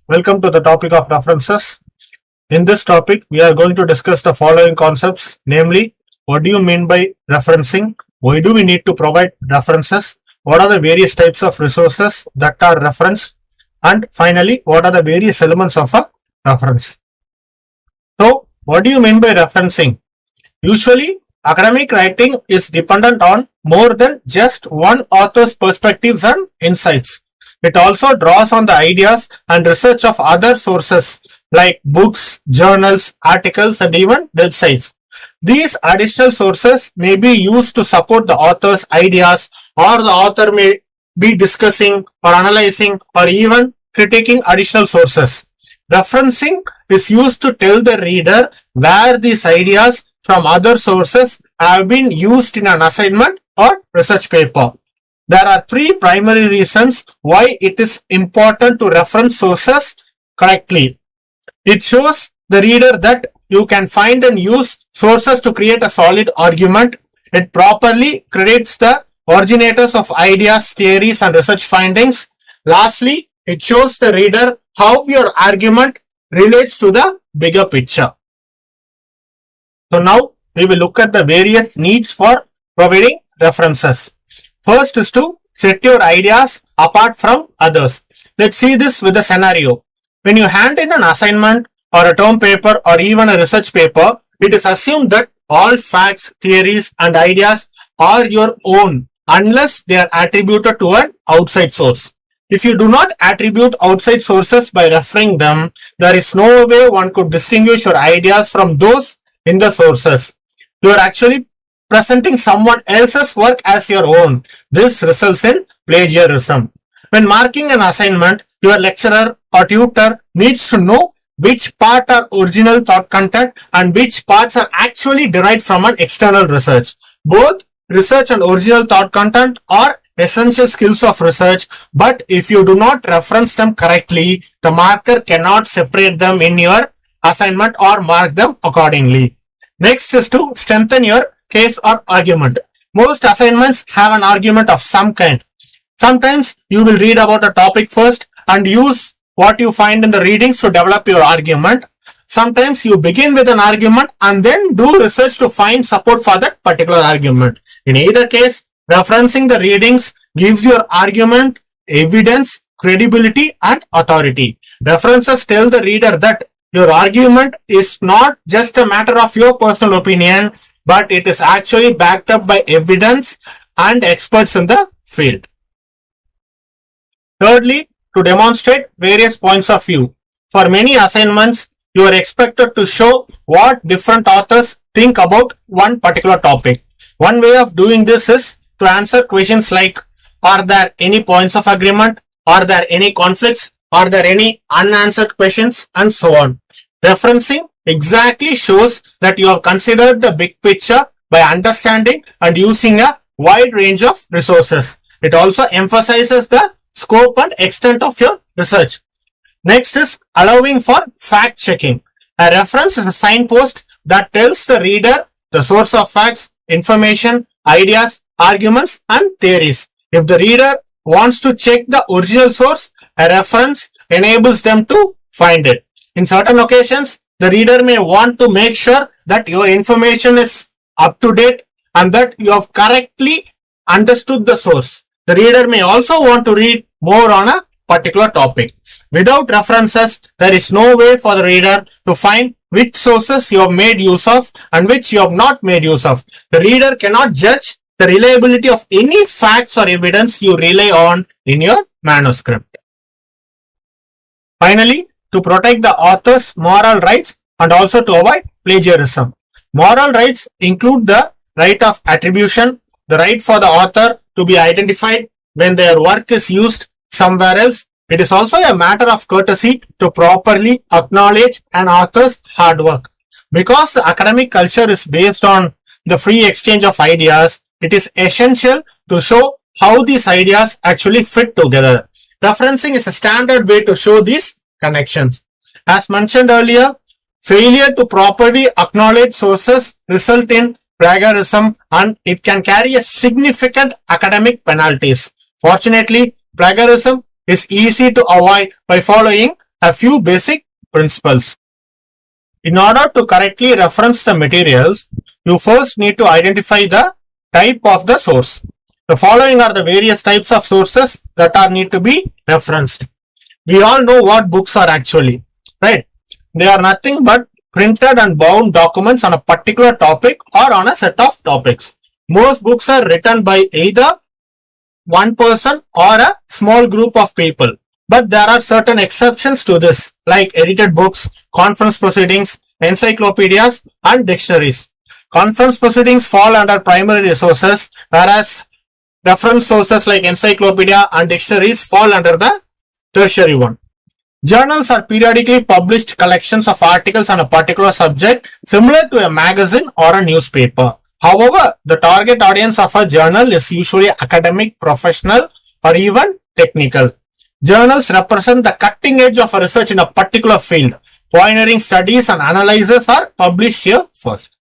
Welcome to the topic of references. In this topic, we are going to discuss the following concepts, namely, what do you mean by referencing? Why do we need to provide references? What are the various types of resources that are referenced? And finally, what are the various elements of a reference? So, what do you mean by referencing? Usually, academic writing is dependent on more than just one author's perspectives and insights. It also draws on the ideas and research of other sources like books, journals, articles, and even websites. These additional sources may be used to support the author's ideas, or the author may be discussing or analyzing or even critiquing additional sources. Referencing is used to tell the reader where these ideas from other sources have been used in an assignment or research paper. There are three primary reasons why it is important to reference sources correctly. It shows the reader that you can find and use sources to create a solid argument. It properly credits the originators of ideas, theories, and research findings. Lastly, it shows the reader how your argument relates to the bigger picture. So now we will look at the various needs for providing references. First is to set your ideas apart from others. Let's see this with a scenario. When you hand in an assignment or a term paper or even a research paper, it is assumed that all facts, theories, and ideas are your own unless they are attributed to an outside source. If you do not attribute outside sources by referring them, there is no way one could distinguish your ideas from those in the sources. You are actually presenting someone else's work as your own. This results in plagiarism. When marking an assignment, your lecturer or tutor needs to know which part are original thought content and which parts are actually derived from an external research. Both research and original thought content are essential skills of research, but if you do not reference them correctly, the marker cannot separate them in your assignment or mark them accordingly. Next is to strengthen your case or argument. Most assignments have an argument of some kind. Sometimes you will read about a topic first and use what you find in the readings to develop your argument. Sometimes you begin with an argument and then do research to find support for that particular argument. In either case, referencing the readings gives your argument evidence, credibility, and authority. References tell the reader that your argument is not just a matter of your personal opinion, but it is actually backed up by evidence and experts in the field. Thirdly, to demonstrate various points of view. For many assignments, you are expected to show what different authors think about one particular topic. One way of doing this is to answer questions like, are there any points of agreement? Are there any conflicts? Are there any unanswered questions? And so on. Referencing exactly shows that you have considered the big picture by understanding and using a wide range of resources. It also emphasizes the scope and extent of your research. Next is allowing for fact checking. A reference is a signpost that tells the reader the source of facts, information, ideas, arguments, and theories. If the reader wants to check the original source, a reference enables them to find it. In certain occasions, the reader may want to make sure that your information is up to date and that you have correctly understood the source. The reader may also want to read more on a particular topic. Without references, there is no way for the reader to find which sources you have made use of and which you have not made use of. The reader cannot judge the reliability of any facts or evidence you rely on in your manuscript. Finally, to protect the author's moral rights and also to avoid plagiarism. Moral rights include the right of attribution, the right for the author to be identified when their work is used somewhere else. It is also a matter of courtesy to properly acknowledge an author's hard work. Because the academic culture is based on the free exchange of ideas, it is essential to show how these ideas actually fit together. Referencing is a standard way to show these connections. As mentioned earlier, failure to properly acknowledge sources result in plagiarism and it can carry a significant academic penalties. Fortunately, plagiarism is easy to avoid by following a few basic principles. In order to correctly reference the materials, you first need to identify the type of the source. The following are the various types of sources that are need to be referenced. We all know what books are actually, right? They are nothing but printed and bound documents on a particular topic or on a set of topics. Most books are written by either one person or a small group of people. But there are certain exceptions to this, like edited books, conference proceedings, encyclopedias, and dictionaries. Conference proceedings fall under primary resources, whereas reference sources like encyclopedia and dictionaries fall under the tertiary one. Journals are periodically published collections of articles on a particular subject, similar to a magazine or a newspaper. However, the target audience of a journal is usually academic, professional, or even technical. Journals represent the cutting edge of a research in a particular field. Pioneering studies and analyses are published here first.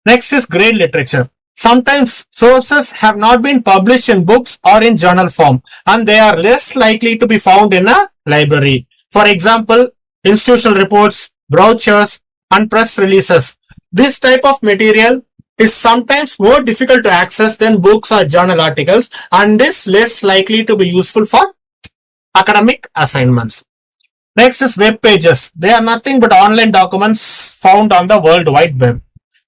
Next is grade literature. Sometimes sources have not been published in books or in journal form, and they are less likely to be found in a library. For example, institutional reports, brochures, and press releases. This type of material is sometimes more difficult to access than books or journal articles and is less likely to be useful for academic assignments. Next is web pages. They are nothing but online documents found on the World Wide Web.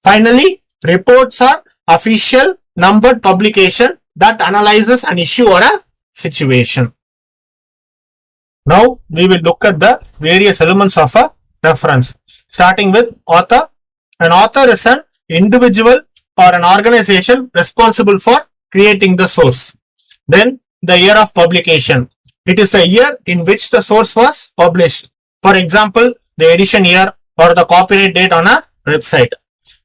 Finally, reports are official numbered publication that analyzes an issue or a situation. Now we will look at the various elements of a reference, starting with author. An author is an individual or an organization responsible for creating the source. Then the year of publication. It is the year in which the source was published. For example, the edition year or the copyright date on a website.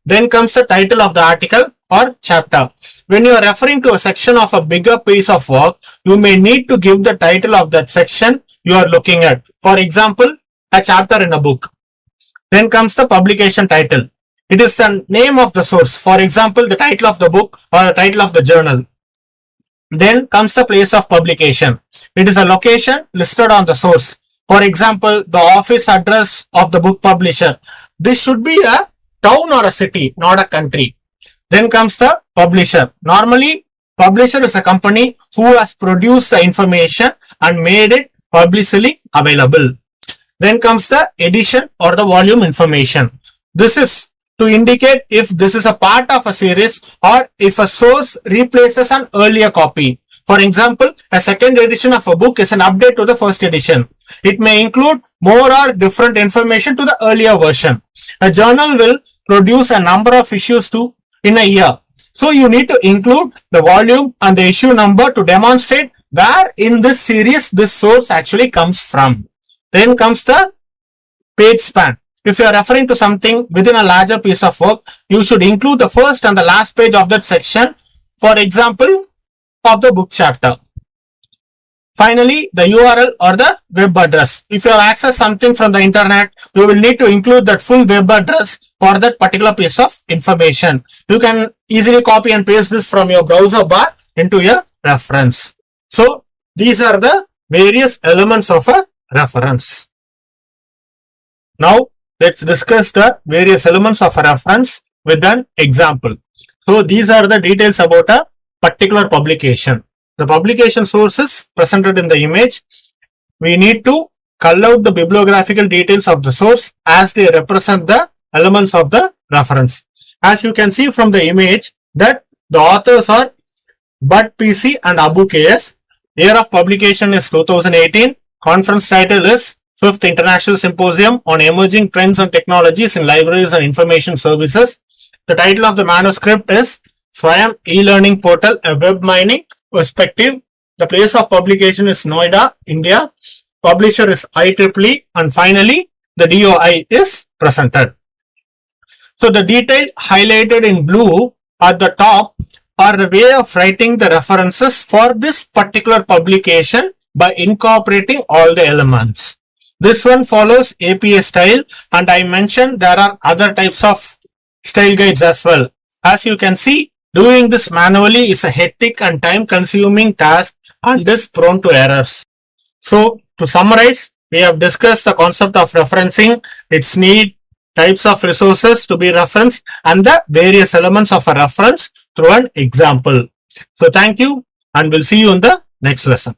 Then comes the title of the article or chapter. When you are referring to a section of a bigger piece of work, you may need to give the title of that section you are looking at. For example, a chapter in a book. Then comes the publication title. It is the name of the source. For example, the title of the book or the title of the journal. Then comes the place of publication. It is a location listed on the source. For example, the office address of the book publisher. This should be a town or a city, not a country. Then comes the publisher. Normally, publisher is a company who has produced the information and made it publicly available. Then comes the edition or the volume information. This is to indicate if this is a part of a series or if a source replaces an earlier copy. For example, a second edition of a book is an update to the first edition. It may include more or different information to the earlier version. A journal will produce a number of issues in a year. So you need to include the volume and the issue number to demonstrate where in this series this source actually comes from. Then comes the page span. If you are referring to something within a larger piece of work, you should include the first and the last page of that section, for example, of the book chapter. Finally, the URL or the web address. If you have accessed something from the internet, you will need to include that full web address for that particular piece of information. You can easily copy and paste this from your browser bar into your reference. So, these are the various elements of a reference. Now, let's discuss the various elements of a reference with an example. So, these are the details about a particular publication. The publication source is presented in the image. We need to cull out the bibliographical details of the source as they represent the elements of the reference. As you can see from the image that the authors are Butt PC and Abu KS. Year of publication is 2018. Conference title is 5th International Symposium on Emerging Trends and Technologies in Libraries and Information Services. The title of the manuscript is Swayam e-learning portal, a web mining perspective. The place of publication is Noida, India. Publisher is IEEE, and finally the DOI is presented. So the detail highlighted in blue at the top are the way of writing the references for this particular publication by incorporating all the elements. This one follows APA style, and I mentioned there are other types of style guides as well. As you can see, doing this manually is a hectic and time consuming task and is prone to errors. So to summarize, we have discussed the concept of referencing, its need, types of resources to be referenced, and the various elements of a reference through an example. So thank you, and we'll see you in the next lesson.